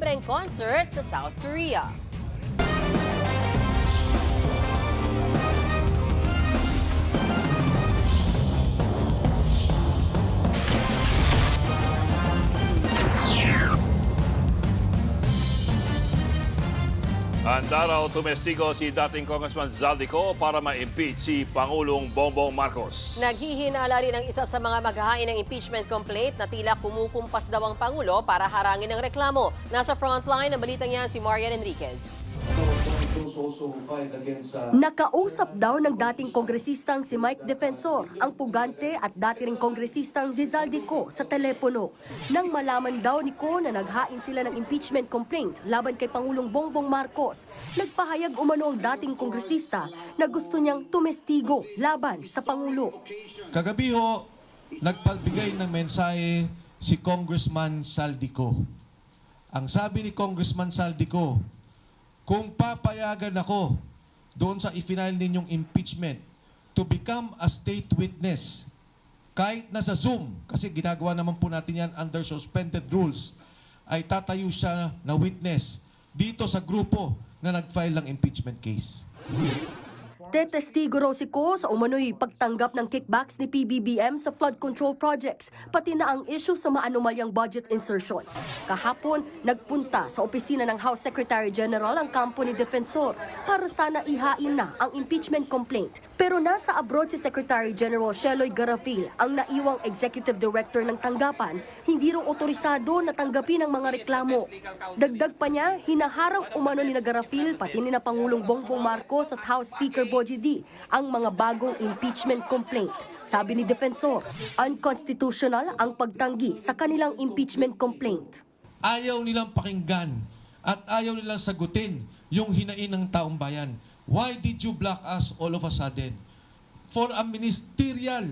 libreng concert sa South Korea. Handa raw tumestigo si dating Congressman Zaldico para ma-impeach si Pangulong Bongbong Marcos. Naghihinala rin ang isa sa mga maghahain ng impeachment complaint na tila kumukumpas daw ang Pangulo para harangin ang reklamo. Nasa frontline ang balitang yan si Marian Enriquez. Nakausap daw ng dating kongresistang si Mike Defensor, ang pugante at dati ring kongresistang si Zaldico sa telepono. Nang malaman daw ni Ko na naghain sila ng impeachment complaint laban kay Pangulong Bongbong Marcos, nagpahayag umano ang dating kongresista na gusto niyang tumestigo laban sa Pangulo. Kagabi ho, nagpagbigay ng mensahe si Congressman Zaldico. Ang sabi ni Congressman Zaldico, kung papayagan ako doon sa i-final ninyong impeachment to become a state witness, kahit nasa Zoom, kasi ginagawa naman po natin yan under suspended rules, ay tatayo siya na witness dito sa grupo na nag-file ng impeachment case. Tetestigo raw si Ko sa umano'y pagtanggap ng kickbacks ni PBBM sa flood control projects, pati na ang issue sa maanumalyang budget insertions. Kahapon, nagpunta sa opisina ng House Secretary General ang kampo ni Defensor para sana ihain na ang impeachment complaint. Pero nasa abroad si Secretary General Sheloy Garafil, ang naiwang executive director ng tanggapan, hindi raw otorisado na tanggapin ang mga reklamo. Dagdag pa niya, hinaharang umano ni Garafil pati ni na Pangulong Bongbong Marcos at House Speaker Boji D ang mga bagong impeachment complaint. Sabi ni Defensor, unconstitutional ang pagtanggi sa kanilang impeachment complaint. Ayaw nilang pakinggan at ayaw nilang sagutin yung hinain ng taong bayan. Why did you block us all of a sudden? For a ministerial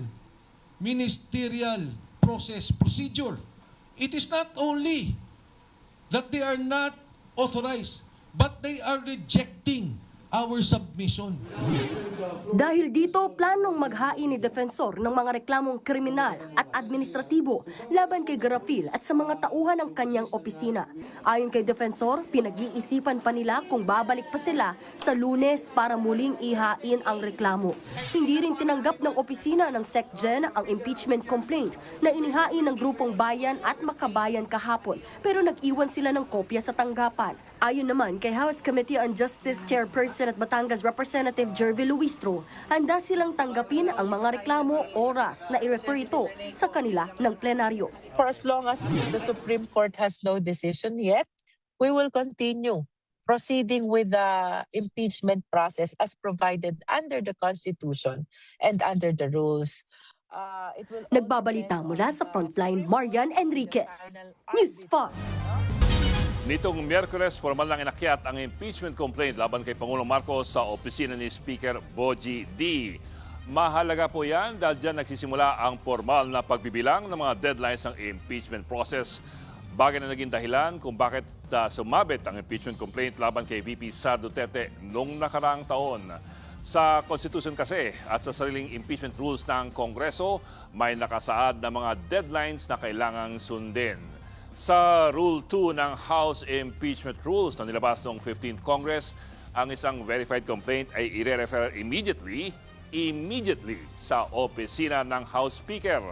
procedure. It is not only that they are not authorized, but they are rejecting our submission. Dahil dito, planong maghain ni Defensor ng mga reklamong kriminal at administratibo laban kay Garafil at sa mga tauhan ng kanyang opisina. Ayon kay Defensor, pinag-iisipan pa nila kung babalik pa sila sa Lunes para muling ihain ang reklamo. Hindi rin tinanggap ng opisina ng SecGen ang impeachment complaint na inihain ng Grupong Bayan at Makabayan kahapon, pero nag-iwan sila ng kopya sa tanggapan. Ayon naman kay House Committee on Justice Chairperson at Batangas Representative Jervy Luistro, handa silang tanggapin ang mga reklamo oras na i-refer ito sa kanila ng plenaryo. For as long as the Supreme Court has no decision yet, we will continue proceeding with the impeachment process as provided under the Constitution and under the rules. Nagbabalita mula sa Frontline, Marian Enriquez, News 5. Nitong Miyerkules, formal lang inakyat ang impeachment complaint laban kay Pangulong Marcos sa opisina ni Speaker Boji D. Mahalaga po yan dahil dyan nagsisimula ang formal na pagbibilang ng mga deadlines ng impeachment process. Bagay na naging dahilan kung bakit sumabit ang impeachment complaint laban kay VP Sara Duterte noong nakaraang taon. Sa Constitution kasi at sa sariling impeachment rules ng Kongreso, may nakasaad na mga deadlines na kailangang sundin. Sa Rule 2 ng House Impeachment Rules na nilabas noong 15th Congress, ang isang verified complaint ay i-refer immediately sa opisina ng House Speaker.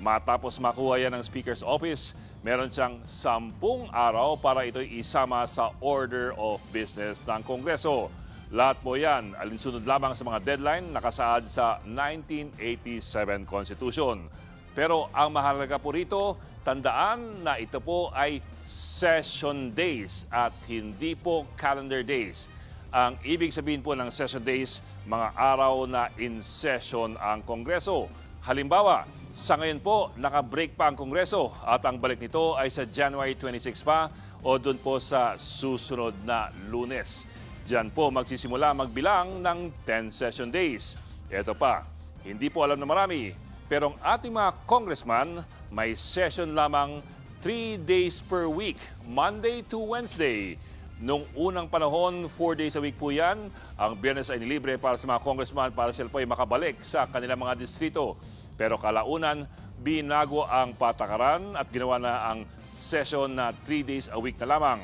Matapos makuha yan ng Speaker's Office, meron siyang 10 araw para ito'y isama sa Order of Business ng Kongreso. Lahat po yan, alinsunod lamang sa mga deadline nakasaad sa 1987 Constitution. Pero ang mahalaga po rito, tandaan na ito po ay session days at hindi po calendar days. Ang ibig sabihin po ng session days, mga araw na in session ang Kongreso. Halimbawa, sa ngayon po, naka-break pa ang Kongreso at ang balik nito ay sa January 26 pa o doon po sa susunod na Lunes. Diyan po magsisimula magbilang ng 10 session days. Ito pa, hindi po alam na marami, pero ang ating mga congressman may session lamang 3 days per week, Monday to Wednesday. Nung unang panahon, 4 days a week po yan. Ang Biyernes ay nilibre para sa mga congressman para sila po ay makabalik sa kanilang mga distrito. Pero kalaunan, binago ang patakaran at ginawa na ang session na 3 days a week na lamang.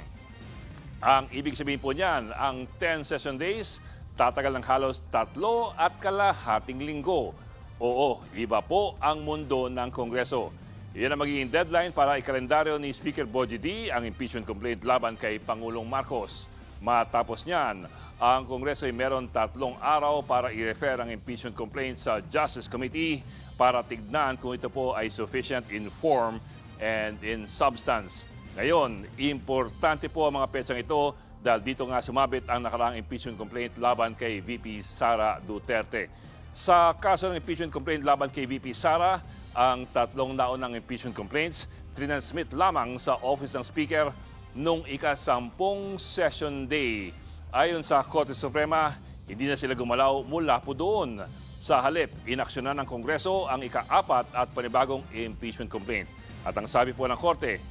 Ang ibig sabihin po niyan, ang 10 session days, tatagal ng halos 3 at kalahating linggo. Oo, iba po ang mundo ng Kongreso. Iyan ang magiging deadline para ikalendaryo ni Speaker Bogie D ang impeachment complaint laban kay Pangulong Marcos. Matapos niyan, ang Kongreso ay meron 3 araw para i-refer ang impeachment complaint sa Justice Committee para tignan kung ito po ay sufficient in form and in substance. Ngayon, importante po ang mga petsang ito dahil dito nga sumabit ang nakaraang impeachment complaint laban kay VP Sara Duterte. Sa kaso ng impeachment complaint laban kay VP Sara, ang 3 naunang impeachment complaints transmit lamang sa Office ng Speaker nung ika-10 session day. Ayon sa Korte Suprema, hindi na sila gumalaw mula po doon. Sa halip, inaksyonan ng Kongreso ang ika-4 at panibagong impeachment complaint. At ang sabi po ng Korte,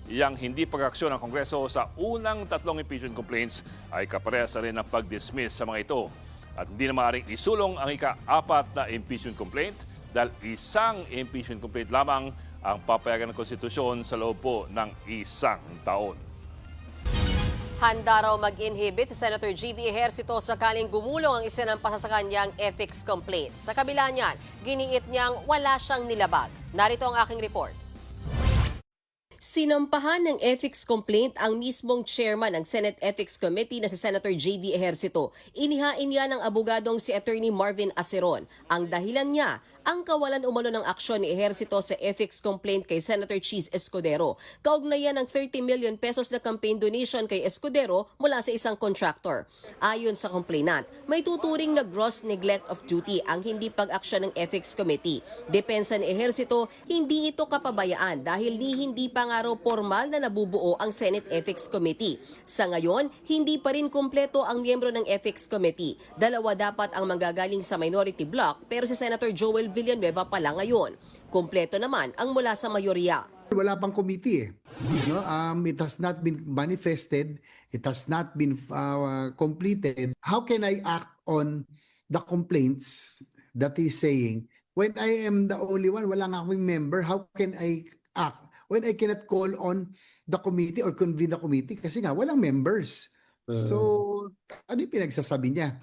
yang hindi pag-aksyon ng Kongreso sa unang 3 impeachment complaints ay kaparehas na rin ang pag-dismiss sa mga ito. At hindi na maaaring isulong ang ika-4 na impeachment complaint dahil isang impeachment complaint lamang ang papayagan ng konstitusyon sa loob po ng 1 taon. Handa raw mag-inhibit si Senator G.V. Ejercito sakaling gumulong ang isinampas sa kanyang ethics complaint. Sa kabila niyan, giniit niyang wala siyang nilabag. Narito ang aking report. Sinampahan ng ethics complaint ang mismong chairman ng Senate Ethics Committee na si Senator J.V. Ejercito. Inihain niya ng abogadong si Attorney Marvin Aceron. Ang dahilan niya, ang kawalan umano ng aksyon ni Ejercito sa ethics complaint kay Senator Cheese Escudero. Kaugnayan ng 30 million pesos na campaign donation kay Escudero mula sa isang contractor. Ayon sa complainant, may tuturing na gross neglect of duty ang hindi pag-aksyon ng ethics committee. Depensa ni Ejercito, hindi ito kapabayaan dahil hindi pa nga raw formal na nabubuo ang Senate Ethics Committee. Sa ngayon, hindi pa rin kumpleto ang miyembro ng Ethics Committee. 2 dapat ang manggagaling sa minority block pero si Senator Joel Villanueva pa lang ngayon. Kumpleto naman ang mula sa mayorya. Wala pang committee eh. No? It has not been manifested. It has not been completed. How can I act on the complaints that he's saying when I am the only one? Wala nga akong member. How can I act when I cannot call on the committee or convene the committee? Kasi nga, walang members. So, ano yung pinagsasabi niya?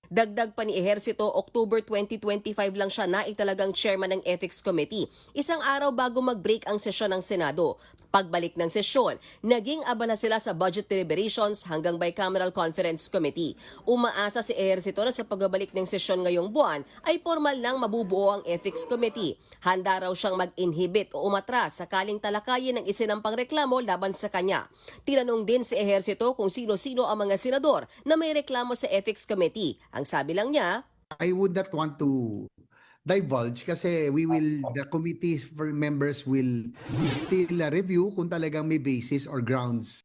Dagdag pa ni Ejercito, October 2025 lang siya naitalagang chairman ng Ethics Committee. Isang araw bago mag-break ang sesyon ng Senado. Pagbalik ng sesyon, naging abala sila sa budget deliberations hanggang bicameral conference committee. Umaasa si Ejercito na sa pagbabalik ng sesyon ngayong buwan ay formal nang mabubuo ang Ethics Committee. Handa raw siyang mag-inhibit o umatras sakaling talakayin ng isinampang reklamo laban sa kanya. Tinanong din si Ejercito kung sino-sino ang mga senador na may reklamo sa Ethics Committee. Ang sabi lang niya, I would not want to divulge kasi the committee members will still review kung talagang may basis or grounds.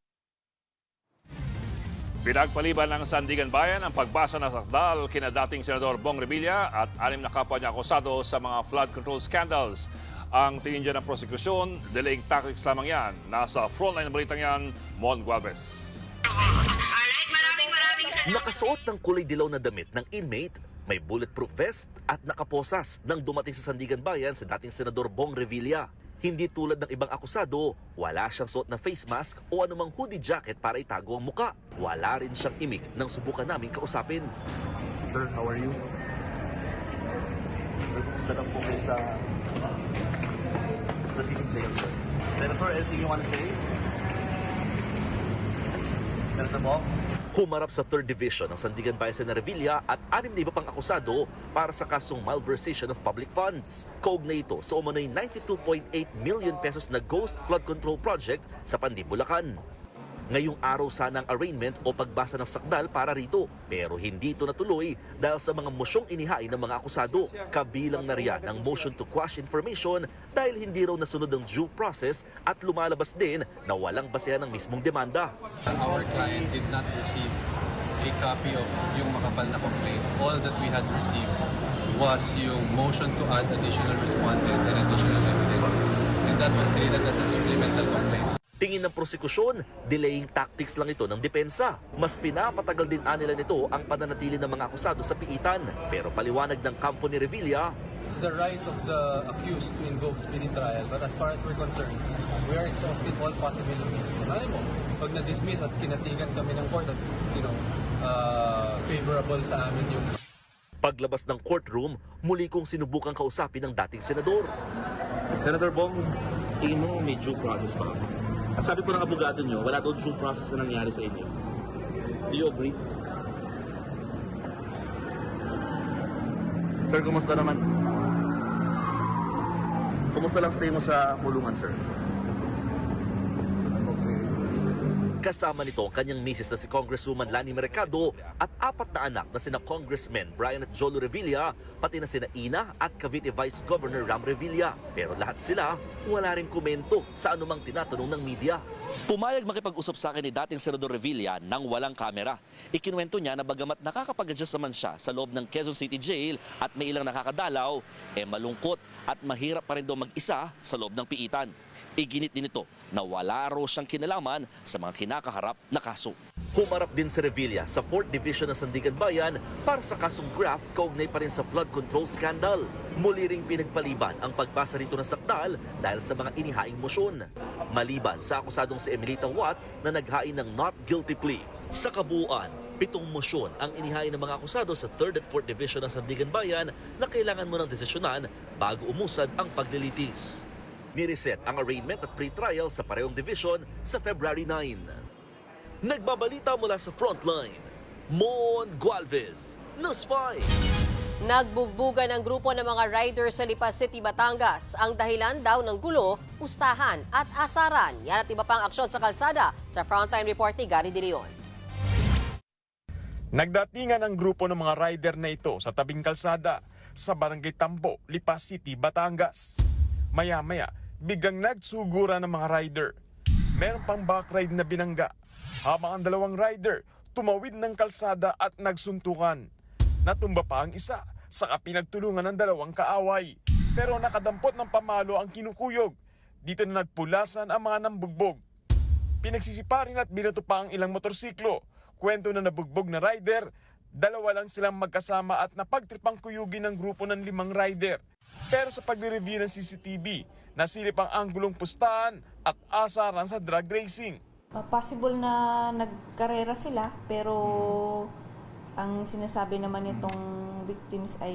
Pinagpaliban ng Sandigan Bayan ang pagbasa ng sakdal kina dating Senador Bong Revilla at 6 na kapwa niya akusado sa mga flood control scandals. Ang tingin dyan ng prosekusyon, delaying tactics lamang yan. Nasa frontline ng balitang yan, Mon Gualvez. Nakasuot ng kulay dilaw na damit ng inmate, may bulletproof vest at nakaposas nang dumating sa Sandigan Bayan sa dating Senador Bong Revilla. Hindi tulad ng ibang akusado, wala siyang suot na face mask o anumang hoodie jacket para itago ang muka. Wala rin siyang imik nang subukan naming kausapin. Sir, how are you? Sir, kumusta lang po kayo sa sitting jail, sir? Senator, anything you want to say? Senator Bong? Humarap sa 3rd Division ng Sandigan Bayan sa Revilla at 6 na iba pang akusado para sa kasong malversation of public funds. Kaugnay ito sa umano'y 92.8 million pesos na ghost flood control project sa Pandim, Bulacan. Ngayong araw sana ang arraignment o pagbasa ng sakdal para rito, pero hindi ito natuloy dahil sa mga mosyong inihain ng mga akusado. Kabilang na riyan ang motion to quash information dahil hindi raw nasunod ang due process at lumalabas din na walang basehan ng mismong demanda. Our client did not receive a copy of yung makapal na complaint. All that we had received was yung motion to add additional respondent and additional evidence. And that was treated as a supplemental complaint. Tingin ng prosekusyon, delaying tactics lang ito ng depensa. Mas pinapatagal din nila nito ang pananatili ng mga akusado sa piitan. Pero paliwanag ng kampo ni Revilla, It's the right of the accused to invoke speedy trial, but as far as we're concerned, we are exhausting all possibilities. Malay mo, pag na-dismiss at kinatigan kami ng court at, favorable sa amin yung... Paglabas ng courtroom, muli kong sinubukang kausapin ng dating senador. Senator Bong, tingin mo may due process ba? At sabi po ng abogado nyo, wala daw due process na nangyari sa inyo. Do you agree? Sir, kumusta naman? Kumusta lang stay mo sa kulungan, sir? Kasama nito ang kanyang misis na si Congresswoman Lani Mercado at 4 na anak na sina Congressmen Brian at Jolo Revilla, pati na sina Ina at Cavite Vice Governor Ram Revilla. Pero lahat sila wala rin komento sa anumang tinatanong ng media. Pumayag makipag-usap sa akin ni dating Senador Revilla nang walang kamera. Ikinuwento niya na bagamat nakakapag-adjust naman siya sa loob ng Quezon City Jail at may ilang nakakadalaw, malungkot at mahirap pa rin daw mag-isa sa loob ng piitan. Iginit din ito na wala raw siyang kinalaman sa mga kinakaharap na kaso. Humarap din si Revilla sa 4th Division ng Sandigan Bayan para sa kasong graft kaugnay pa rin sa flood control scandal. Muli ring pinagpaliban ang pagpasa rito ng sakdal dahil sa mga inihaing motion. Maliban sa akusadong si Emelita Watt na naghain ng not guilty plea. Sa kabuuan, 7 motion ang inihain ng mga akusado sa 3rd at 4th Division ng Sandigan Bayan na kailangan mo ng desisyonan bago umusad ang paglilitis. Nireset ang arraignment at pre-trial sa parehong division sa February 9. Nagbabalita mula sa Frontline, Mon Gualvez, News 5. Nagbugbugan ang grupo ng mga rider sa Lipa City, Batangas. Ang dahilan daw ng gulo, pustahan at asaran. Yan at iba pang aksyon sa kalsada. Sa Frontline Report ni Gary De Leon. Nagdatingan ang grupo ng mga rider na ito sa tabing kalsada sa Barangay Tambo, Lipa City, Batangas. Maya-maya, biglang nagsugura ng mga rider. Meron pang backride na binangga. Habang ang 2 rider, tumawid ng kalsada at nagsuntukan. Natumba pa ang isa, saka pinagtulungan ng 2 kaaway. Pero nakadampot ng pamalo ang kinukuyog. Dito na nagpulasan ang mga nambugbog. Pinagsisiparin at binato pa ang ilang motorsiklo. Kwento na nabugbog na rider, 2 lang silang magkasama at napagtripang kuyugin ng grupo ng 5 rider. Pero sa pagre-review ng CCTV, nasilip ang anggulong pustahan at asaran sa drag racing. Possible na nagkarera sila, pero ang sinasabi naman nitong victims ay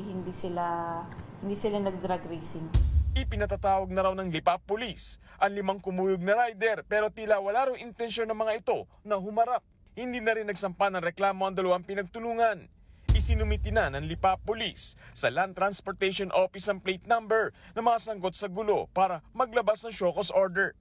hindi sila nag-drag racing. Ipinatatawag na raw ng Lipa Police ang 5 kumuyog na rider, pero tila wala raw intensyon ng mga ito na humarap. Hindi na rin nagsampa ng reklamo ang 2 pinagtulungan. Isinumiti na ng Lipa Police sa Land Transportation Office ang plate number na mga sangkot sa gulo para maglabas ng show cause order.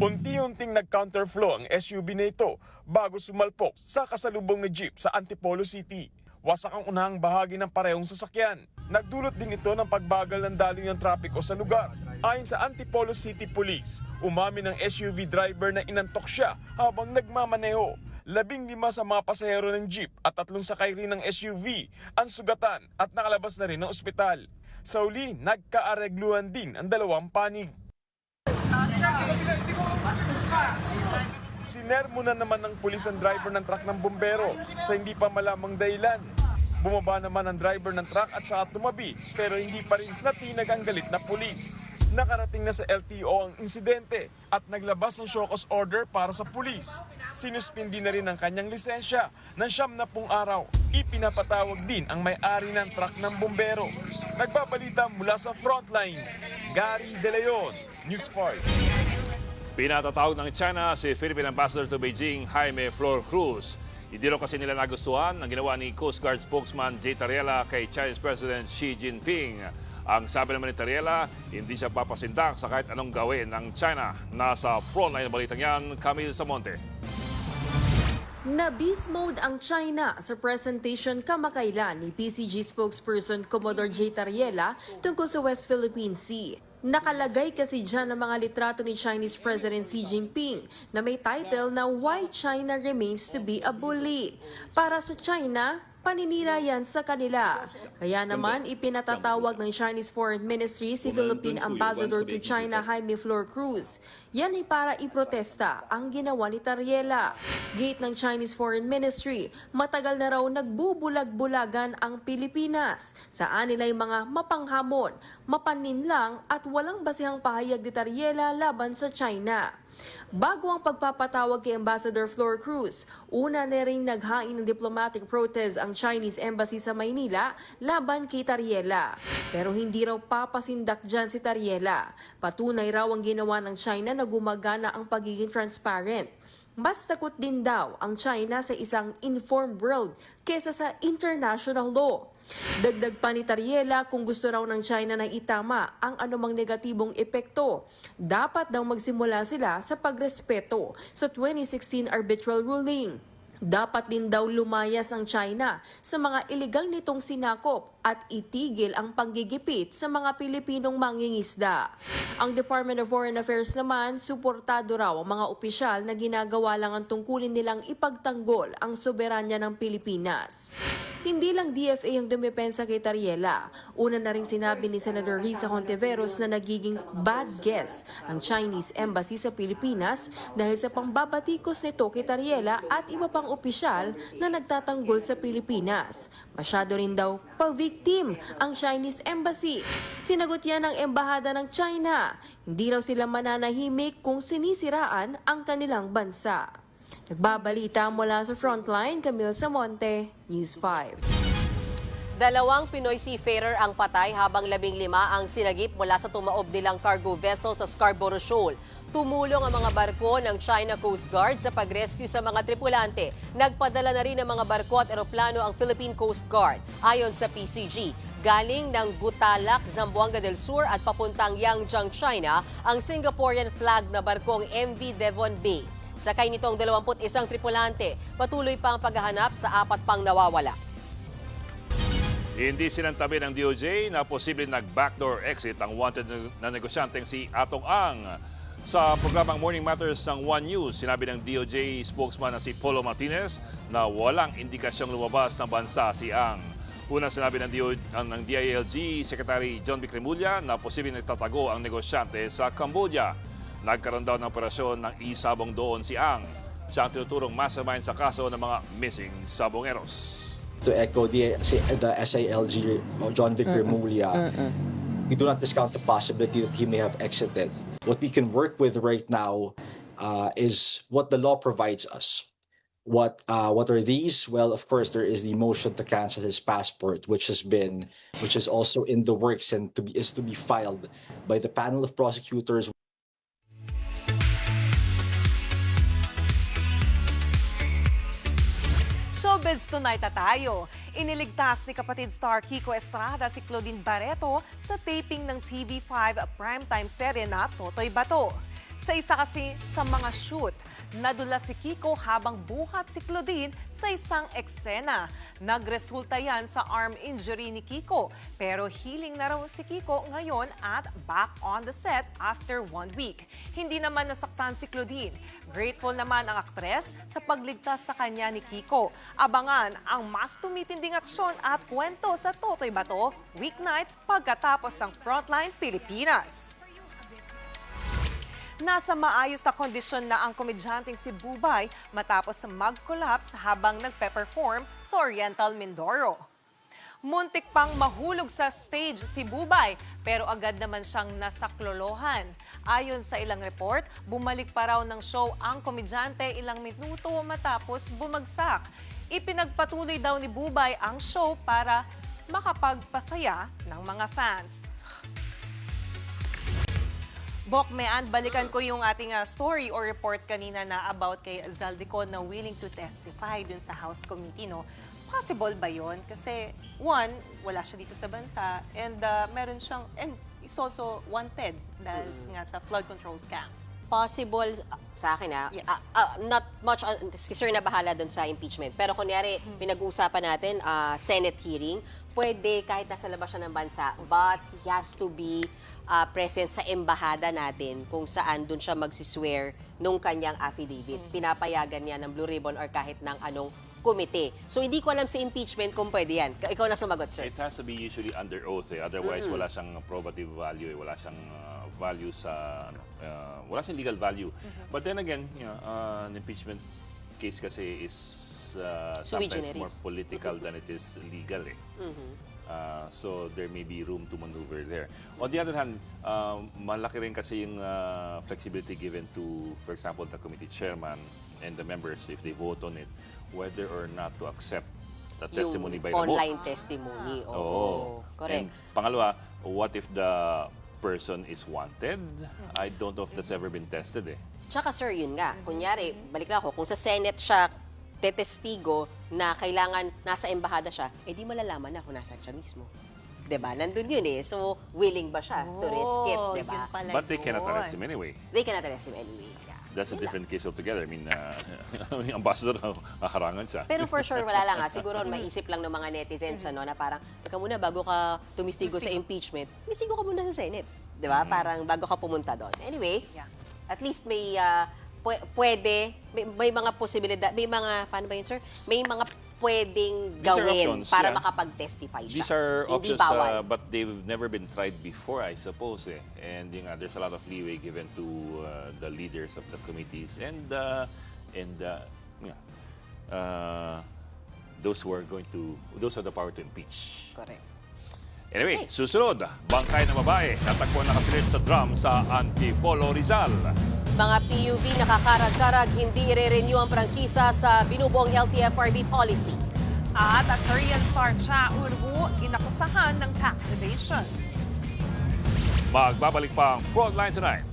Unti-unting nag-counterflow ang SUV na ito bago sumalpok sa kasalubong na jeep sa Antipolo City. Wasak ang unahang bahagi ng parehong sasakyan. Nagdulot din ito ng pagbagal ng daloy ng trapiko sa lugar. Ayon sa Antipolo City Police, umamin ng SUV driver na inantok siya habang nagmamaneho. 15 sa mga pasahero ng jeep at 3 sakay rin ng SUV ang sugatan at nakalabas na rin ng ospital. Sa uli, nagkaaregluhan din ang 2 panig. Sinermo na naman ng pulis ang driver ng truck ng bumbero sa hindi pa malamang dahilan. Bumaba naman ang driver ng truck at saka tumabi pero hindi pa rin natinag ang galit na pulis. Nakarating na sa LTO ang insidente at naglabas ng show cause order para sa pulis. Sinuspindi na rin ang kanyang lisensya ng 70 araw. Ipinapatawag din ang may-ari ng truck ng bumbero. Nagbabalita mula sa Frontline, Gary De Leon, News 5. Pinatatawag ng China si Philippine Ambassador to Beijing, Jaime Flor Cruz. Hindi raw kasi nila nagustuhan ang ginawa ni Coast Guard spokesman Jay Tariela kay Chinese President Xi Jinping. Ang sabi naman ni Tariela, hindi siya papasindak sa kahit anong gawin ng China. Nasa frontline ng balitang yan, Camille Samonte. Na-beast mode ang China sa presentation kamakailan ni PCG spokesperson Commodore Jay Tariela tungkol sa West Philippine Sea. Nakalagay kasi dyan ang mga litrato ni Chinese President Xi Jinping na may title na Why China Remains to be a Bully. Para sa China, paninira yan sa kanila. Kaya naman ipinatatawag ng Chinese Foreign Ministry si Philippine Ambassador to China Jaime Flor Cruz. Yan ay para iprotesta ang ginawa ni Tariela. Gate ng Chinese Foreign Ministry, matagal na raw nagbubulag-bulagan ang Pilipinas. Saan nila'y mga mapanghamon, mapaninlang at walang basihang pahayag ni Tariela laban sa China. Bago ang pagpapatawag kay Ambassador Flor Cruz, una na rin naghain ng diplomatic protest ang Chinese Embassy sa Maynila laban kay Tariela. Pero hindi raw papasindak dyan si Tariela. Patunay raw ang ginawa ng China na gumagana ang pagiging transparent. Mas takot din daw ang China sa isang informed world kesa sa international law. Dagdag pa ni Tariela, kung gusto raw ng China na itama ang anumang negatibong epekto, dapat daw magsimula sila sa pagrespeto sa 2016 arbitral ruling. Dapat din daw lumayas ang China sa mga illegal nitong sinakop at itigil ang panggigipit sa mga Pilipinong mangingisda. Ang Department of Foreign Affairs naman, suportado raw ang mga opisyal na ginagawa lang ang tungkulin nilang ipagtanggol ang soberanya ng Pilipinas. Hindi lang DFA ang dumepensa kay Tariela. Una na rin sinabi ni Senator Risa Hontiveros na nagiging bad guess ang Chinese Embassy sa Pilipinas dahil sa pambabatikos nito kay Tariela at iba pang opisyal na nagtatanggol sa Pilipinas. Masyado rin daw pa-victim ang Chinese Embassy. Sinagot yan ng Embahada ng China. Hindi raw sila mananahimik kung sinisiraan ang kanilang bansa. Nagbabalita mula sa Frontline, Camille Samonte, News 5. Dalawang Pinoy seafarer ang patay habang 15 ang sinagip mula sa tumaob nilang cargo vessel sa Scarborough Shoal. Tumulong ang mga barko ng China Coast Guard sa pag-rescue sa mga tripulante. Nagpadala na rin ng mga barko at eroplano ang Philippine Coast Guard. Ayon sa PCG, galing ng Gutalak, Zamboanga del Sur at papuntang Yangjiang, China ang Singaporean flag na barkong MV Devon Bay. Sakay nitong 21 tripulante, patuloy pa ang paghahanap sa 4 pang nawawala. Hindi sinantabi ng DOJ na posible nag-backdoor exit ang wanted na negosyanteng si Atong Ang. Sa programang Morning Matters ng One News, sinabi ng DOJ spokesman na si Polo Martinez na walang indikasyong lumabas ng bansa si Ang. Unang sinabi ng DILG Secretary John B. Cremulya na posible nagtatago ang negosyante sa Cambodia. Nagkaroon daw ng operasyon ng isabong doon si Ang. Siya ang tinuturong mastermind sa kaso ng mga missing sabongeros. To echo the SILG, John Vic Remulla, we do not discount the possibility that he may have exited. What we can work with right now is what the law provides us. What are these? Well, of course, there is the motion to cancel his passport, which is also in the works and is to be filed by the panel of prosecutors. Showbiz Tonight na tayo. Iniligtas ni kapatid star Kiko Estrada si Claudine Barreto sa taping ng TV5 primetime serye na Totoy Bato. Sa isa kasi sa mga shoot, nadula si Kiko habang buhat si Claudine sa isang eksena. Nagresulta yan sa arm injury ni Kiko. Pero healing na raw si Kiko ngayon at back on the set after 1 week. Hindi naman nasaktan si Claudine. Grateful naman ang aktres sa pagligtas sa kanya ni Kiko. Abangan ang mas tumitinding aksyon at kwento sa Totoy Bato, weeknights pagkatapos ng Frontline Pilipinas. Nasa maayos na kondisyon na ang komedyanteng si Bubay matapos mag-collapse habang nagpe-perform sa Oriental Mindoro. Muntik pang mahulog sa stage si Bubay pero agad naman siyang nasaklolohan. Ayon sa ilang report, bumalik pa raw ng show ang komedyante ilang minuto matapos bumagsak. Ipinagpatuloy daw ni Bubay ang show para makapagpasaya ng mga fans. Bok Mean, balikan ko yung ating story or report kanina na about kay Zaldico na willing to testify dun sa House Committee, no? Possible ba yun? Kasi, one, wala siya dito sa bansa and meron siyang, and is also wanted dahil nga sa flood control scam. Possible sa akin Yes. not much, si Sir na bahala dun sa impeachment. Pero kunyari, pinag-uusapan natin, Senate hearing, pwede kahit nasa labas siya ng bansa, but he has to be present sa embahada natin kung saan dun siya magsiswear nung kanyang affidavit. Pinapayagan niya ng Blue Ribbon or kahit ng anong committee. So hindi ko alam sa impeachment kung pwede yan. Ikaw na sumagot, sir. It has to be usually under oath. Otherwise, wala siyang probative value. Wala siyang value sa... wala siyang legal value. But then again, an impeachment case kasi is Sui sometimes generis. more political than it is legal. So there may be room to maneuver there. On the other hand, malaki rin kasi yung flexibility given to, for example, the committee chairman and the members if they vote on it, whether or not to accept the testimony by remote. Online testimony. Oo. Correct. And pangalawa, what if the person is wanted? I don't know if that's ever been tested eh. Tsaka sir, yun nga. Kunyari, balik lang ako, kung sa Senate siya tetestigo na kailangan nasa embahada siya, di malalaman na kung nasa siya mismo. 'Di ba? Nandun yun eh. So, willing ba siya to risk it, 'di ba? But they cannot arrest him anyway. They cannot arrest him anyway. Yeah. That's a different case altogether. I mean, yung ambassador, harangan siya. Pero for sure, wala lang ha. Siguro maisip lang ng mga netizens na parang, teka muna, bago ka tumistigo sa impeachment, mistigo ka muna sa Senate. 'Di ba? Parang bago ka pumunta doon. Anyway, at least may pwede, may mga posibilidad, may mga, paano ba yun, sir? May mga pwedeng These are gawin options, para yeah. makapag-testify siya. These are Hindi options, bawal. but they've never been tried before, I suppose. Eh. And there's a lot of leeway given to the leaders of the committees and those who are those have the power to impeach. Correct. Anyway, susunod, bangkay na babae, natagpuan nakapilit sa drum sa Antipolo, Rizal. Mga PUV nakakarag-karag, hindi ire-renew ang prangkisa sa binubuong LTFRB policy. At ang Korean star Cha Eun-woo inakusahan ng tax evasion. Magbabalik pa ang Frontline tonight.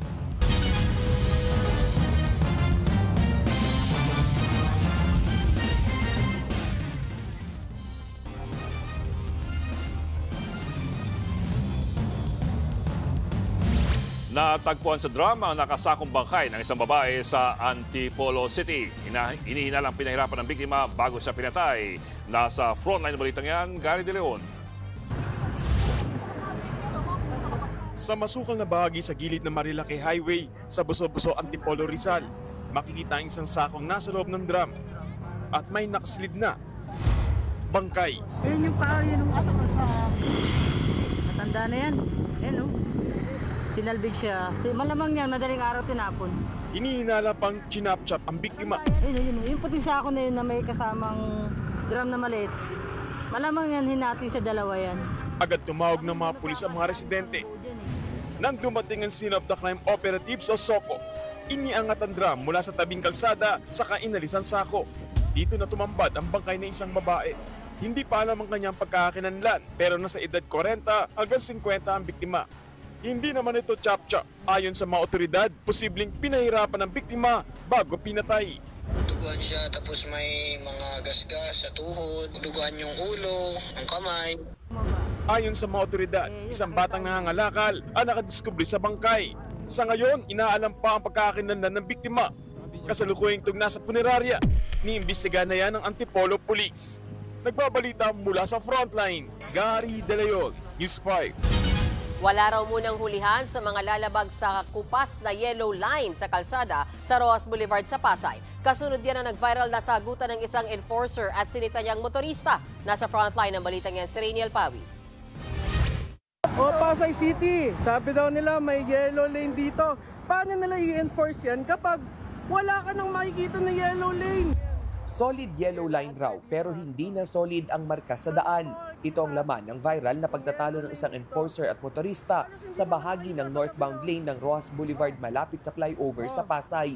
Natagpuan sa drum ang nakasakong bangkay ng isang babae sa Antipolo City. Inihinalang pinahirapan ng biktima bago siya pinatay. Nasa frontline ng balitang yan, Gary De Leon. Sa masukal na bahagi sa gilid ng Marilaki Highway sa Buso-Buso, Antipolo, Rizal, makikita ang isang sakong nasa loob ng drum at may nakaslid na bangkay. Ayun yung paa, yun yung sa... Matanda na yan. Ayun o. Tinalbig siya. Malamang niya, madaling araw tinapon. Inihinala pang chinapchap ang biktima. Ayun. Yung puting sako na yun na may kasamang drum na maliit. Malamang yan, hinati sa dalawa yan. Agad tumawag ng mga pulis ang mga residente. Nang dumating ang scene of the crime operatives o SOCO, iniangat ang drum mula sa tabing kalsada saka inalis ang sako. Dito na tumambad ang bangkay ng isang babae. Hindi pa alam ang kanyang pagkakakinanlan pero nasa edad 40 hanggang 50 ang biktima. Hindi naman ito chap-chap. Ayon sa mga otoridad, posibleng pinahirapan ng biktima bago pinatay. Duguan siya tapos may mga gasgas sa tuhod, duguan yung ulo, ang kamay. Ayon sa mga otoridad, isang batang nangangalakal ang nakadiskubre sa bangkay. Sa ngayon, inaalam pa ang pagkakakinanlan ng biktima. Kasalukuyang tugna sa punerarya, niimbestiga na yan ng Antipolo Police. Nagbabalita mula sa Frontline, Gary De Leon, News 5. Wala raw munang hulihan sa mga lalabag sa kupas na yellow line sa kalsada sa Roas Boulevard sa Pasay. Kasunod yan ang nag-viral na sagutan ng isang enforcer at sinita niyang motorista. Nasa frontline ng balitang yan si Rainiel Pawi. Pasay City, sabi daw nila may yellow lane dito. Paano nila i-enforce yan kapag wala ka nang makikita na yellow lane? Solid yellow line raw pero hindi na solid ang marka sa daan. Ito ang laman ng viral na pagtatalo ng isang enforcer at motorista sa bahagi ng northbound lane ng Roas Boulevard malapit sa flyover sa Pasay.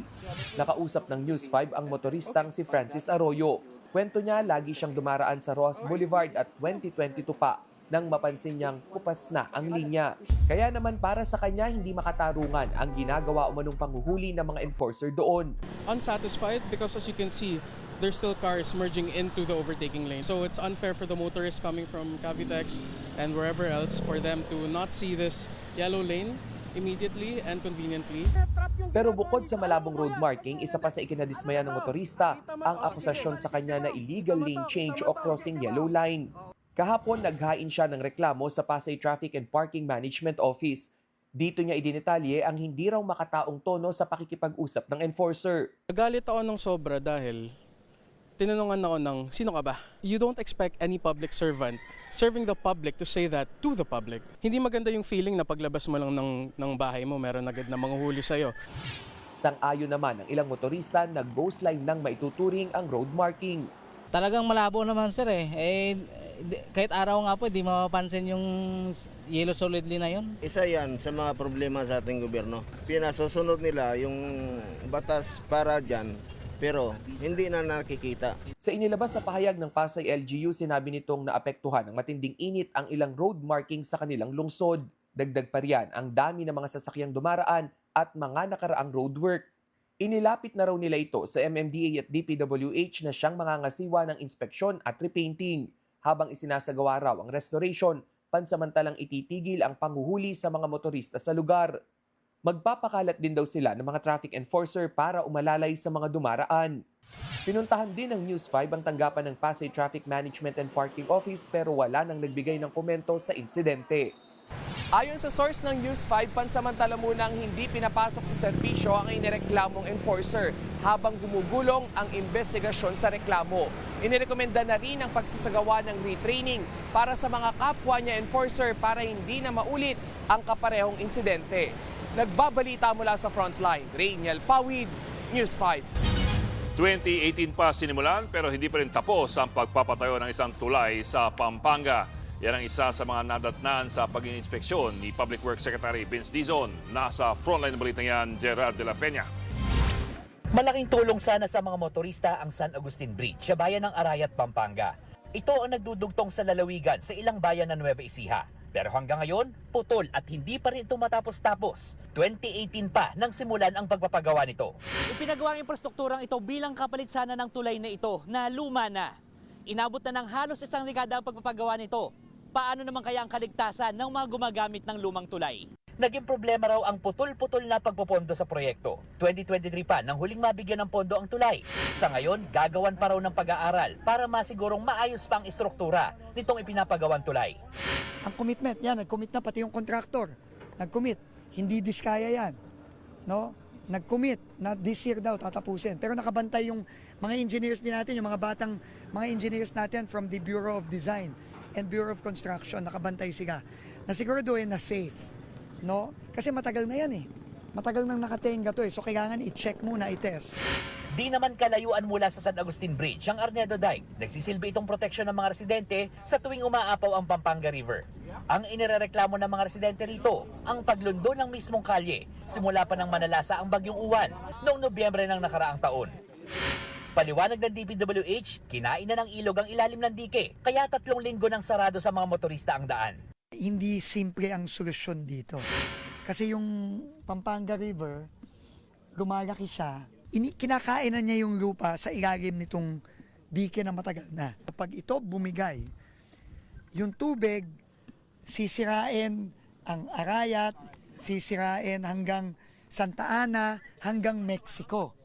Nakausap ng News 5 ang motoristang si Francis Arroyo. Kwento niya lagi siyang dumaraan sa Roas Boulevard at 2022 pa nang mapansin niyang kupas na ang linya. Kaya naman para sa kanya hindi makatarungan ang ginagawa umanong panghuhuli ng mga enforcer doon. Unsatisfied because as you can see, there's still cars merging into the overtaking lane. So it's unfair for the motorists coming from Cavitex and wherever else for them to not see this yellow lane immediately and conveniently. Pero bukod sa malabong road marking, isa pa sa ikinadismaya ng motorista ang akusasyon sa kanya na illegal lane change o crossing yellow line. Kahapon naghain siya ng reklamo sa Pasay Traffic and Parking Management Office. Dito niya idinetalye ang hindi raw makataong tono sa pakikipag-usap ng enforcer. Nagalit ako ng sobra dahil tinanungan ako ng, sino ka ba? You don't expect any public servant serving the public to say that to the public. Hindi maganda yung feeling na paglabas mo lang ng bahay mo, meron agad na manguhuli sa'yo. Sang-ayon naman ang ilang motorista na ghost line nang maituturing ang road marking. Talagang malabo naman sir kahit araw nga po, di mapapansin yung yellow solid line na yun. Isa yan sa mga problema sa ating gobyerno. Pinasusunod nila yung batas para dyan, pero hindi na nakikita. Sa inilabas na pahayag ng Pasay LGU, sinabi nitong naapektuhan ng matinding init ang ilang road markings sa kanilang lungsod. Dagdag pa riyan ang dami ng mga sasakyang dumaraan at mga nakaraang roadwork. Inilapit na raw nila ito sa MMDA at DPWH na siyang mangangasiwa ng inspeksyon at repainting. Habang isinasagawa raw ang restoration, pansamantalang ititigil ang panghuhuli sa mga motorista sa lugar. Magpapakalat din daw sila ng mga traffic enforcer para umalalay sa mga dumaraan. Pinuntahan din ng News 5 ang tanggapan ng Pasay Traffic Management and Parking Office pero wala nang nagbigay ng komento sa insidente. Ayon sa source ng News 5, pansamantala munang hindi pinapasok sa serbisyo ang inireklamong enforcer habang gumugulong ang investigasyon sa reklamo. Inirekomenda na rin ang pagsasagawa ng retraining para sa mga kapwa niya enforcer para hindi na maulit ang kaparehong insidente. Nagbabalita mula sa frontline, Rainiel Pawid, News 5. 2018 pa sinimulan pero hindi pa rin tapos ang pagpapatayo ng isang tulay sa Pampanga. Yan ang isa sa mga nadatnan sa pag-inspeksyon ni Public Works Secretary Vince Dizon. Nasa frontline ng balitang yan, Gerard de la Peña. Malaking tulong sana sa mga motorista ang San Agustin Bridge sa bayan ng Arayat, Pampanga. Ito ang nagdudugtong sa lalawigan sa ilang bayan ng Nueva Ecija. Pero hanggang ngayon, putol at hindi pa rin ito matapos-tapos. 2018 pa nang simulan ang pagpapagawa nito. Ipinagawa ang infrastrukturang ito bilang kapalit sana ng tulay na ito na luma na. Inabot na ng halos isang dekada ang pagpapagawa nito. Paano naman kaya ang kaligtasan ng mga gumagamit ng lumang tulay? Naging problema raw ang putol-putol na pagpopondo sa proyekto. 2023 pa nang huling mabigyan ng pondo ang tulay. Sa ngayon, gagawan pa raw ng pag-aaral para masigurong maayos pa ang istruktura nitong ipinapagawang tulay. Ang commitment, yan, nag-commit na pati yung contractor. Nag-commit, hindi diskaya yan. No? Nag-commit na this year daw tatapusin. Pero nakabantay yung mga engineers din natin, yung mga batang mga engineers natin from the Bureau of Design and Bureau of Construction, nakabantay sila. Nasiguraduhin na safe. No? Kasi matagal na yan eh. Matagal nang nakatenga to eh. So kailangan i-check muna, i-test. Di naman kalayuan mula sa San Agustin Bridge ang Arnedo Dike. Nagsisilbi itong proteksyon ng mga residente sa tuwing umaapaw ang Pampanga River. Ang inirereklamo ng mga residente rito, ang paglundo ng mismong kalye, simula pa ng manalasa ang bagyong uwan noong Nobyembre ng nakaraang taon. Paliwanag ng DPWH, kinain na ng ilog ang ilalim ng dike, kaya 3 linggo nang sarado sa mga motorista ang daan. Hindi simple ang solusyon dito. Kasi yung Pampanga River, lumalaki siya, kinakain na niya yung lupa sa ilalim nitong dike na matagal na. Kapag ito bumigay, yung tubig, sisirain ang Arayat, sisirain hanggang Santa Ana, hanggang Mexico.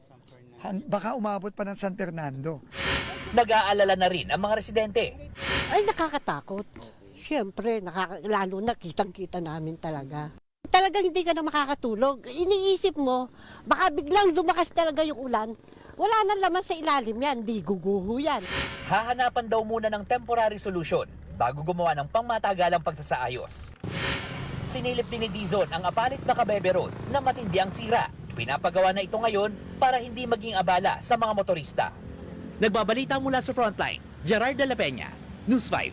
Baka umabot pa ng San Fernando. Nag-aalala na rin ang mga residente. Ay, nakakatakot. Siyempre, lalo na kitang-kita namin talaga. Talagang hindi ka na makakatulog. Iniisip mo, baka biglang lumakas talaga yung ulan. Wala na laman sa ilalim yan, di guguho yan. Hahanapan daw muna ng temporary solution bago gumawa ng pangmatagalang pagsasaayos. Sinilip din ni Dizon ang Apalit na Cabebe Road na matindi ang sira. Pinapagawa na ito ngayon para hindi maging abala sa mga motorista. Nagbabalita mula sa frontline, Gerard de la Peña, News 5.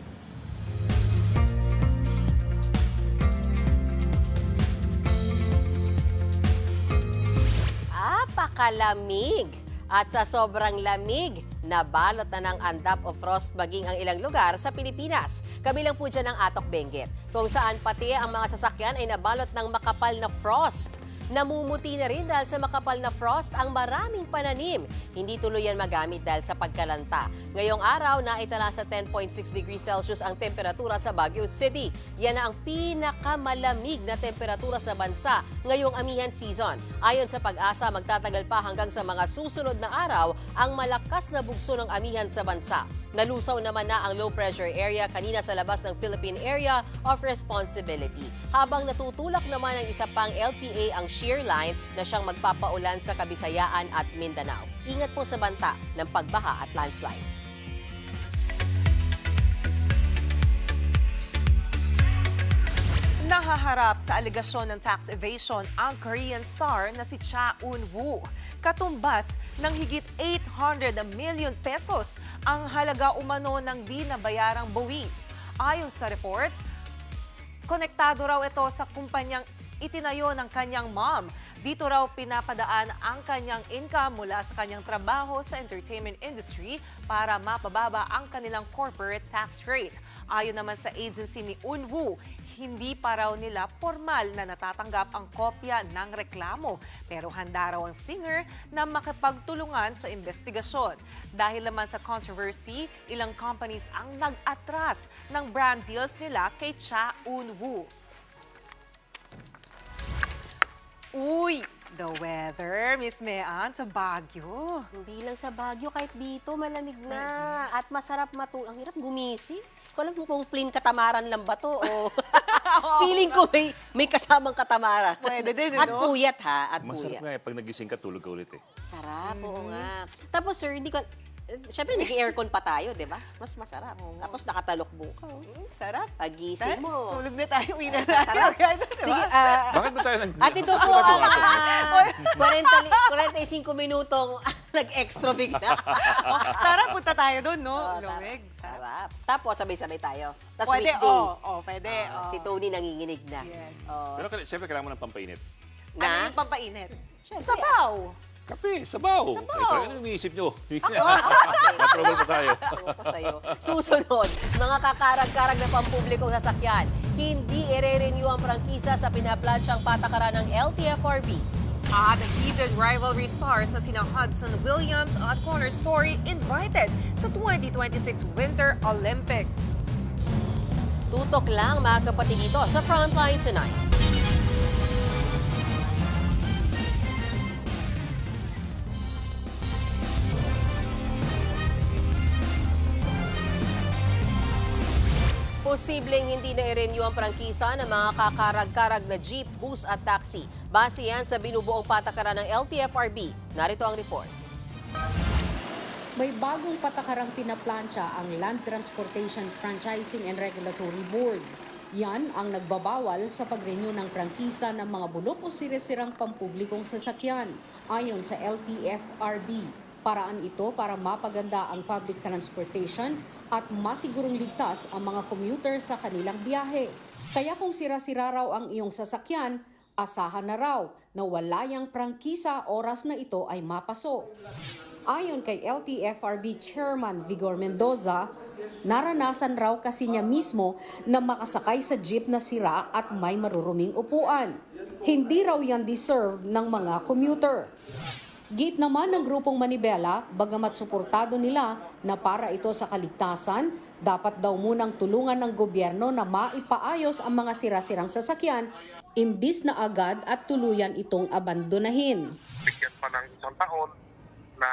Apakalamig! At sa sobrang lamig, nabalot na ng andap o frost maging ang ilang lugar sa Pilipinas. Kabilang po dyan ang Atok Benguet, kung saan pati ang mga sasakyan ay nabalot ng makapal na frost. Namumuti na rin dahil sa makapal na frost ang maraming pananim. Hindi tuloy yan magamit dahil sa pagkalanta. Ngayong araw, naitala sa 10.6 degrees Celsius ang temperatura sa Baguio City. Yan na ang pinakamalamig na temperatura sa bansa ngayong amihan season. Ayon sa Pag-asa, magtatagal pa hanggang sa mga susunod na araw ang malakas na bugso ng amihan sa bansa. Nalusaw naman na ang low pressure area kanina sa labas ng Philippine Area of Responsibility. Habang natutulak naman ang isa pang LPA ang shear line na siyang magpapaulan sa Kabisayaan at Mindanao. Ingat po sa banta ng pagbaha at landslides. Nahaharap sa alegasyon ng tax evasion ang Korean star na si Cha Eun-woo. Katumbas ng higit 800 million pesos ang halaga umano ng di nabayarang buwis. Ayon sa reports, konektado raw ito sa kumpanyang itinayo ng kanyang mom. Dito raw pinapadaan ang kanyang income mula sa kanyang trabaho sa entertainment industry para mapababa ang kanilang corporate tax rate. Ayon naman sa agency ni Eun-woo, hindi pa raw nila formal na natatanggap ang kopya ng reklamo. Pero handa raw ang singer na makipagtulungan sa investigasyon. Dahil naman sa controversy, ilang companies ang nag-atras ng brand deals nila kay Cha Eun-woo. Uy, the weather, Miss Mean, sa Baguio. Hindi lang sa Baguio, kahit dito malamig na at masarap matulog. Ang hirap gumising. Ko alam kung plain katamaran lang ba to o feeling ko may kasamang katamaran. Pwede din, At no? puyat ha, at Masarap puyat. nga pag nagising ka, tulog ka ulit Sarap, oo nga. Tapos sir, hindi ko... Siyempre, nag-aircon pa tayo, di ba? Mas masarap. Tapos nakatalokbo ka. Sarap. Pagising mo. Tulog na tayo, uwi na tayo. Sige, Bakit ba tayo at ito po ang 45 minutong nag-extra bigla. Tara, punta tayo doon, no? Lumig. Sarap. Tapos, sabay-sabay tayo. Tapos Pwede, weekday. pwede. Si Tony nanginginig na. Yes. Pero siyempre kailangan mo ng pampainit. Ano yung pampainit? Sabaw. Kape, sabaw. Sabaw. Ano iniisip nyo? Naprobal pa tayo. Susunod, mga kakarag-karag na pampublikong sasakyan, hindi ire-renew ang prangkisa sa pinaplansyang patakaran ng LTFRB. The heated rivalry stars na sina Hudson Williams at Connor Story invited sa 2026 Winter Olympics. Tutok lang mga kapatid dito sa Frontline Tonight. Posibleng hindi na i-renew ang prangkisa ng mga kakarag-karag na jeep, bus at taxi. Base yan sa binubuong patakaran ng LTFRB. Narito ang report. May bagong patakarang pinaplansya ang Land Transportation Franchising and Regulatory Board. Yan ang nagbabawal sa pag-renew ng prangkisa ng mga bulok o sire-sirang pampublikong sasakyan. Ayon sa LTFRB, paraan ito para mapaganda ang public transportation at masigurong ligtas ang mga commuter sa kanilang biyahe. Kaya kung sira-sira raw ang iyong sasakyan, asahan na raw na wala yang prangkisa oras na ito ay mapasok. Ayon kay LTFRB Chairman Vigor Mendoza, naranasan raw kasi niya mismo na makasakay sa jeep na sira at may maruruming upuan. Hindi raw yan deserve ng mga commuter. Gate naman ng grupong Manibela, bagamat suportado nila na para ito sa kaligtasan, dapat daw munang tulungan ng gobyerno na maipaayos ang mga sira-sirang sasakyan, imbis na agad at tuluyan itong abandonahin. Bigyan pa ng isang taon na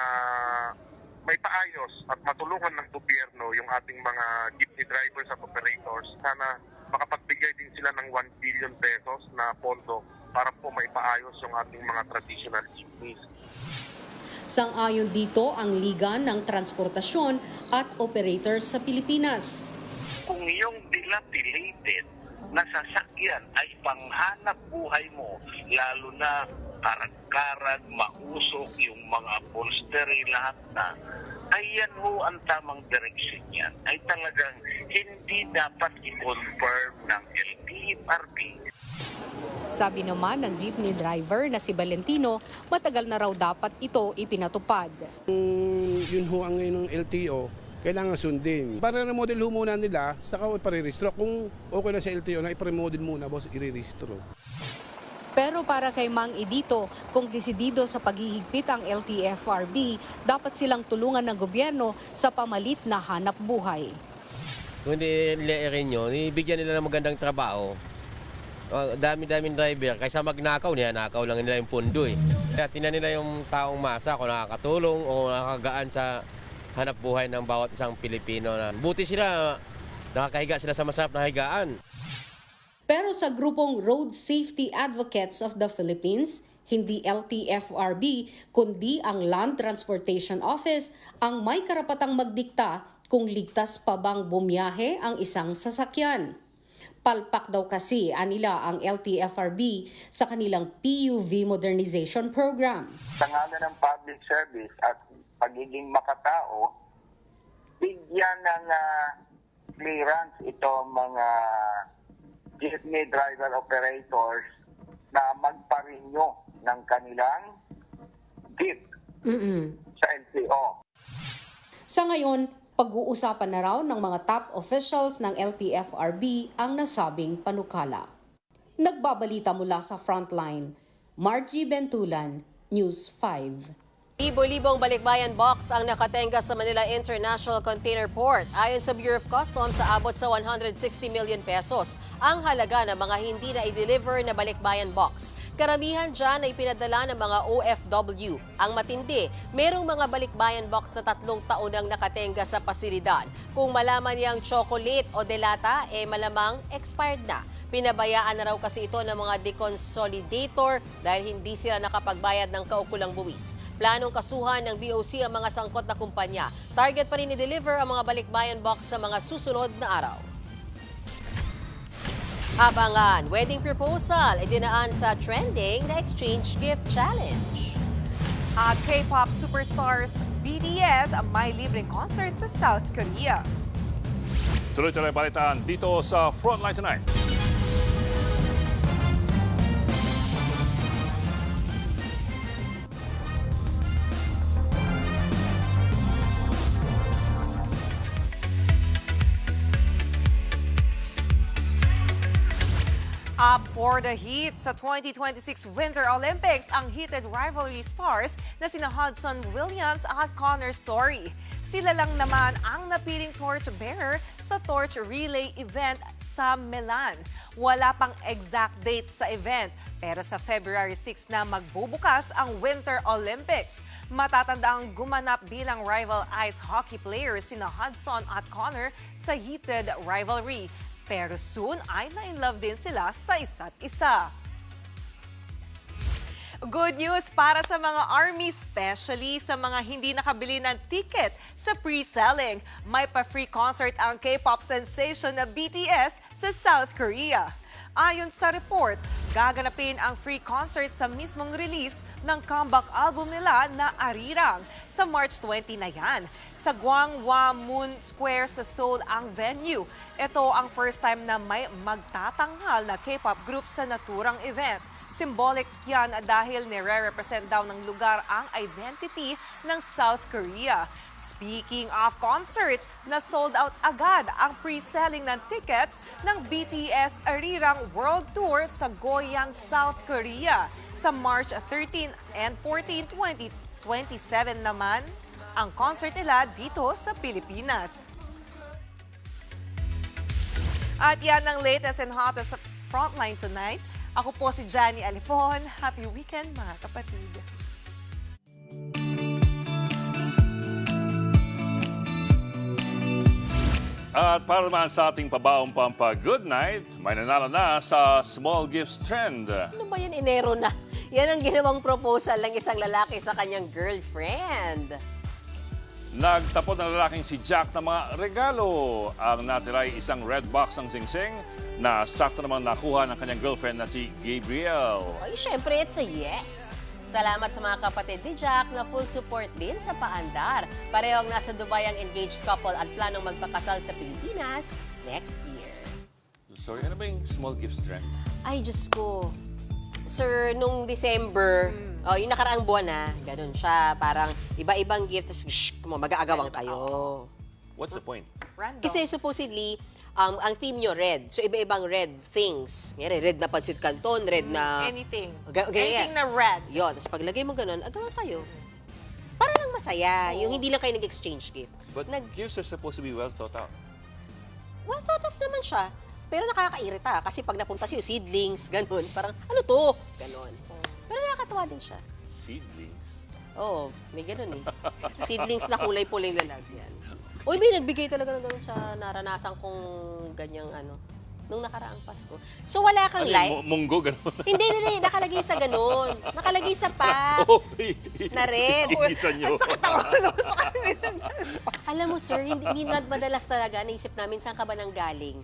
may paayos at matulungan ng gobyerno yung ating mga jeepney drivers at operators. Sana makapagbigay din sila ng 1 billion pesos na pondo para po maipaayos yung ating mga traditional jeepneys. Sang-ayon dito ang Liga ng Transportasyon at Operators sa Pilipinas. Kung yung dilapidated na sasakyan ay panghanap buhay mo, lalo na karag-karag, mausok, yung mga upholstery, lahat na, ay yan ho ang tamang direksyon yan. Ay talagang hindi dapat i-confirm ng LTFRB. Sabi naman ng jeepney driver na si Valentino, matagal na raw dapat ito ipinatupad. Yun ho ang ngayon ng LTO, kailangan sundin. Para na-model ho muna nila, saka ipariristro. Kung okay na sa LTO na iparemodel muna, boss, iriristro. Pero para kay Mang Edito, kung desidido sa paghihigpit ang LTFRB, dapat silang tulungan ng gobyerno sa pamalit na hanap buhay. Kung hindi nila i-renew, ibigyan nila ng magandang trabaho. Dami-daming driver, kaysa magnakaw niya, nakaw lang nila yung pundo eh. Kaya tinan nila yung taong masa kung nakakatulong o nakakagaan sa hanap buhay ng bawat isang Pilipino. Buti sila, nakakahiga sila sa masarap na higaan. Pero sa grupong Road Safety Advocates of the Philippines, hindi LTFRB kundi ang Land Transportation Office ang may karapatang magdikta kung ligtas pa bang bumiyahe ang isang sasakyan. Palpak daw kasi anila ang LTFRB sa kanilang PUV modernization program. Sa ngalan ng public service at pagiging makatao, bigyan ng clearance itong mga jeepney driver operators na magpa-renew ng kanilang jeep sa LTO. Sa ngayon, pag-uusapan na raw ng mga top officials ng LTFRB ang nasabing panukala. Nagbabalita mula sa Frontline, Margie Bentulan, News 5. Libo-libong balikbayan box ang nakatenga sa Manila International Container Port. Ayon sa Bureau of Customs, aabot sa 160 million pesos ang halaga ng mga hindi na i-deliver na balikbayan box. Karamihan dyan ay pinadala ng mga OFW. Ang matindi, merong mga balikbayan box na 3 taon ang nakatenga sa pasilidad. Kung malaman niyang chocolate o delata, malamang expired na. Pinabayaan na raw kasi ito ng mga deconsolidator dahil hindi sila nakapagbayad ng kaukulang buwis. Planong kasuhan ng BOC ang mga sangkot na kumpanya. Target pa rin i-deliver ang mga balikbayan box sa mga susunod na araw. Abangan, wedding proposal ay dinaan sa trending na exchange gift challenge. At K-pop superstars BTS ang may libreng concert sa South Korea. Tuloy-tuloy balitaan dito sa Frontline Tonight. Up for the heat sa 2026 Winter Olympics ang heated rivalry stars na sina Hudson Williams at Connor Sorry. Sila lang naman ang napiling torchbearer sa torch relay event sa Milan. Wala pang exact date sa event, pero sa February 6 na magbubukas ang Winter Olympics. Matatanda ang gumanap bilang rival ice hockey players sina Hudson at Connor sa heated rivalry. Pero soon ay na-in-love din sila sa isa't isa. Good news para sa mga ARMY, especially sa mga hindi nakabili ng ticket sa pre-selling. May pa-free concert ang K-pop sensation na BTS sa South Korea. Ayon sa report, gaganapin ang free concert sa mismong release ng comeback album nila na Arirang sa March 20 na yan. Sa Gwanghwamun Square sa Seoul ang venue. Ito ang first time na may magtatanghal na K-pop group sa naturang event. Symbolic yan dahil nire-represent daw ng lugar ang identity ng South Korea. Speaking of concert, na-sold out agad ang pre-selling ng tickets ng BTS Arirang World Tour sa Goyang, South Korea. Sa March 13 and 14, 2027 naman ang concert nila dito sa Pilipinas. At yan ang latest and hottest sa Frontline Tonight. Ako po si Johnny Alipon. Happy weekend mga kapatid. At para naman sa ating pabaong pampa-good night, may nanalo na sa small gifts trend. Ano ba yan, Enero na? Yan ang ginawang proposal ng isang lalaki sa kanyang girlfriend. Nagtapon ng lalaking si Jack ng mga regalo. Ang natira ay isang red box ng singsing na sakto namang nakuha ng kanyang girlfriend na si Gabriel. Ay, syempre, it's a yes. Salamat sa mga kapatid ni Jack na full support din sa paandar. Parehong nasa Dubai ang engaged couple at planong magpakasal sa Pilipinas next year. Sorry, ano ba yung small gifts trend? Ay, Diyos ko. Sir, nung December, yung nakaraang buwan na, ganun siya. Parang iba-ibang gifts, mag-aagawan kayo. What's the point? Kasi supposedly, ang theme nyo red. So, iba-ibang red things. Ngayon, red na pansit canton, red na... Anything. Anything na red. Yun. Tapos paglagay mo ganun, agawan kayo. Para lang masaya. Yung hindi lang kayo nag-exchange gift. But gifts are supposed to be well thought out. Well thought of naman siya. Pero nakakairita. Kasi pag napunta siya, seedlings, ganun. Parang, ano to? Ganun. Pero nakakatawa din siya. Seedlings? Oo, may ganun eh. Seedlings na kulay puling lalagyan. Uy, may nagbigay talaga ng ganun sa naranasan kong ganyang ano. nung nakaraang Pasko. So wala kang Ano light? yun, munggo, gano'n? Hindi. Nakalagay sa ganun. Nakalagay sa pa. Na red. Igisa nyo. Alam mo, sir, hindi madalas talaga naisip namin saan ka ba nang galing.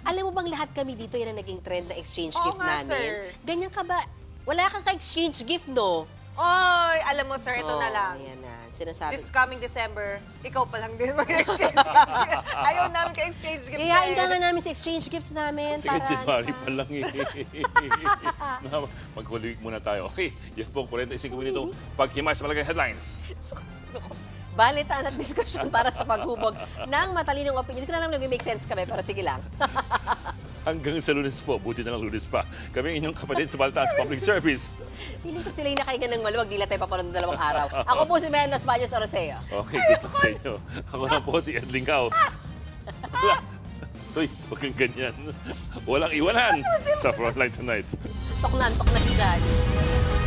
Alam mo bang lahat kami dito yan ang naging trend na exchange Oo gift nga, namin? sir. Ganyan ka ba? Wala kang ka-exchange gift, no? Oy, alam mo sir, ito na lang. Ayan na, sinasabi. This coming December, ikaw pa lang din mag-exchange. Ayaw namin ka-exchange gift. Kaya nga namin sa exchange gifts namin. Sige, January pa lang eh. Mag-Holy Week muna tayo. Okay, yan po, 45 minuto. Paghimay sa malaking headlines. Balitaan at diskusyon para sa paghubog ng matalinong opinion. Hindi ko na lang nag-make sense kami, pero sige lang. Hanggang sa Lunes po, buti na lang Lunes pa. Kami ang inyong kapatid sa Balitaan sa Public Service. Hindi ko sila yung nakahinga ng maluwag, di lang tayo papunod ng 2 araw. Ako po si Menos Baños Oroseo. Okay, good luck sa inyo. Ako na po si Ed Lingao. Wala. Uy, huwag kang ganyan. Walang iwanan sa Frontline Tonight. Tok na si Daddy.